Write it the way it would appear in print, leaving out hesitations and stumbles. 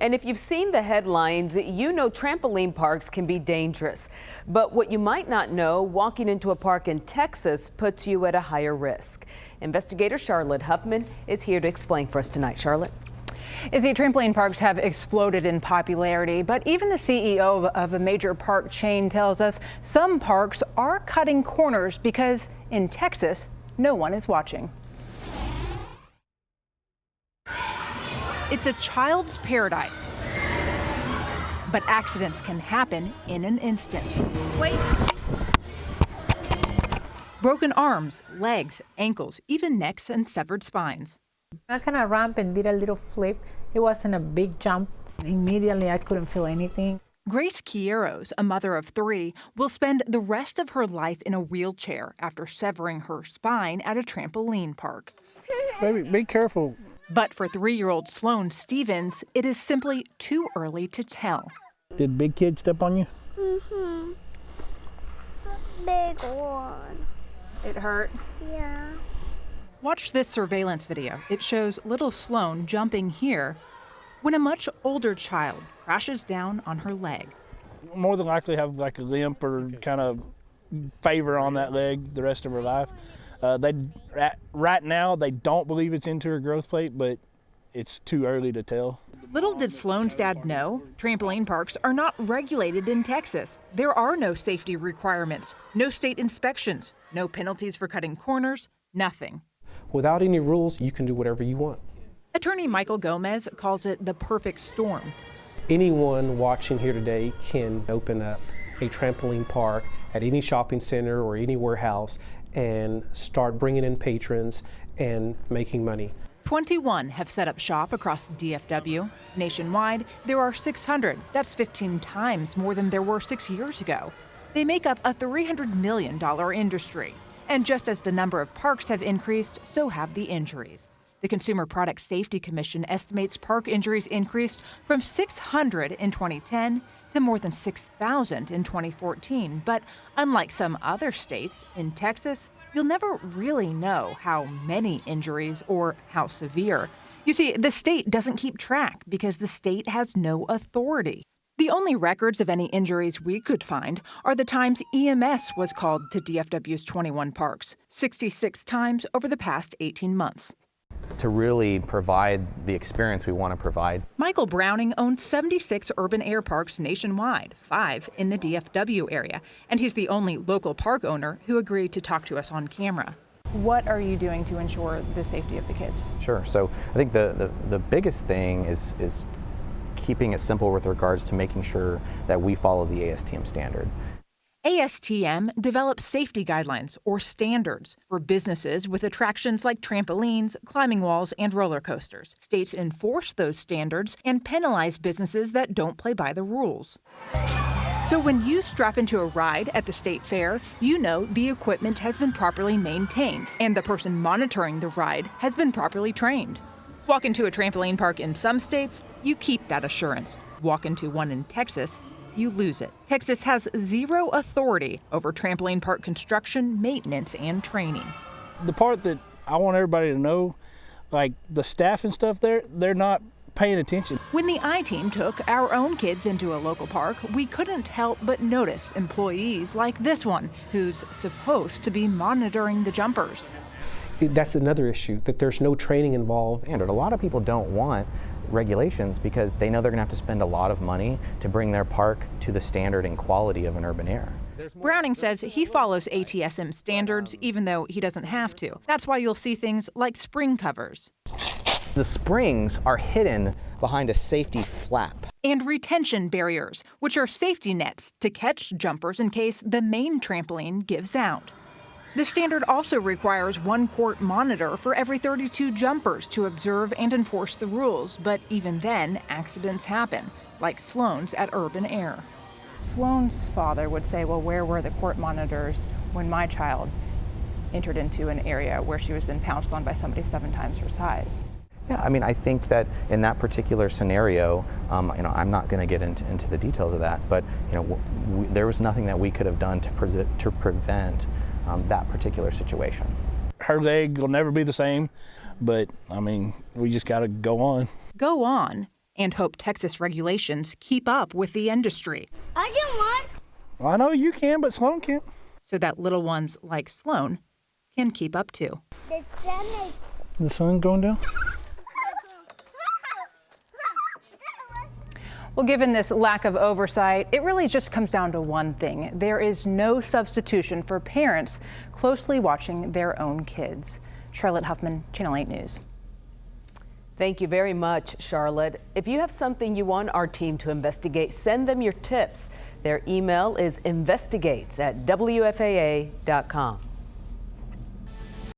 And if you've seen the headlines, you know trampoline parks can be dangerous. But what you might not know, walking into a park in Texas puts you at a higher risk. Investigator Charlotte Huffman is here to explain for us tonight. Charlotte. Izzy, trampoline parks have exploded in popularity, but even the CEO of a major park chain tells us some parks are cutting corners because in Texas, no one is watching. It's a child's paradise, but accidents can happen in an instant. Wait. Broken arms, legs, ankles, even necks and severed spines. I kind of ramped and did a little flip. It wasn't a big jump. Immediately, I couldn't feel anything. Grace Quieros, a mother of 3, will spend the rest of her life in a wheelchair after severing her spine at a trampoline park. Baby, be careful. But for 3-year-old Sloane Stevens, it is simply too early to tell. Did big kid step on you? Mm-hmm. Big one. It hurt? Yeah. Watch this surveillance video. It shows little Sloane jumping here when a much older child crashes down on her leg. More than likely have like a limp or kind of favor on that leg the rest of her life. Right now, they don't believe it's into her growth plate, but it's too early to tell. Little did Sloane's dad know, trampoline parks are not regulated in Texas. There are no safety requirements, no state inspections, no penalties for cutting corners, nothing. Without any rules, you can do whatever you want. Attorney Michael Gomez calls it the perfect storm. Anyone watching here today can open up a trampoline park at any shopping center or any warehouse and start bringing in patrons and making money. 21 have set up shop across DFW. Nationwide, there are 600. That's 15 times more than there were 6 years ago. They make up a $300 million industry. And just as the number of parks have increased, so have the injuries. The Consumer Product Safety Commission estimates park injuries increased from 600 in 2010 to more than 6,000 in 2014. But unlike some other states, in Texas, you'll never really know how many injuries or how severe. You see, the state doesn't keep track because the state has no authority. The only records of any injuries we could find are the times EMS was called to DFW's 21 parks, 66 times over the past 18 months. To really provide the experience we want to provide. Michael Browning owns 76 urban air parks nationwide, 5 in the DFW area, and he's the only local park owner who agreed to talk to us on camera. What are you doing to ensure the safety of the kids? Sure. So I think the biggest thing is keeping it simple with regards to making sure that we follow the ASTM standard. ASTM develops safety guidelines or standards for businesses with attractions like trampolines, climbing walls, and roller coasters. States enforce those standards and penalize businesses that don't play by the rules. So when you strap into a ride at the state fair, you know the equipment has been properly maintained and the person monitoring the ride has been properly trained. Walk into a trampoline park in some states, you keep that assurance. Walk into one in Texas, you lose it. Texas has zero authority over trampoline park construction, maintenance, and training. The part that I want everybody to know, like the staff and stuff there, they're not paying attention. When the I-Team took our own kids into a local park, we couldn't help but notice employees like this one, who's supposed to be monitoring the jumpers. That's another issue, that there's no training involved. And a lot of people don't want regulations because they know they're going to have to spend a lot of money to bring their park to the standard and quality of an urban air. Browning says he follows ATSM standards even though he doesn't have to. That's why you'll see things like spring covers. The springs are hidden behind a safety flap. And retention barriers, which are safety nets to catch jumpers in case the main trampoline gives out. The standard also requires 1 court monitor for every 32 jumpers to observe and enforce the rules, but even then, accidents happen, like Sloane's at Urban Air. Sloane's father would say, well, where were the court monitors when my child entered into an area where she was then pounced on by somebody 7 times her size? Yeah, I mean, I think that in that particular scenario, I'm not going to get into the details of that, but there was nothing that we could have done to prevent that particular situation. Her leg will never be the same, but I mean, we just got to go on. Go on, and hope Texas regulations keep up with the industry I can one. Well, I know you can, but Sloan can't. so that little ones like Sloan can keep up too. The sun is The sun going down? Well, given this lack of oversight, it really just comes down to one thing. There is no substitution for parents closely watching their own kids. Charlotte Huffman, Channel 8 News. Thank you very much, Charlotte. If you have something you want our team to investigate, send them your tips. Their email is investigates@wfaa.com.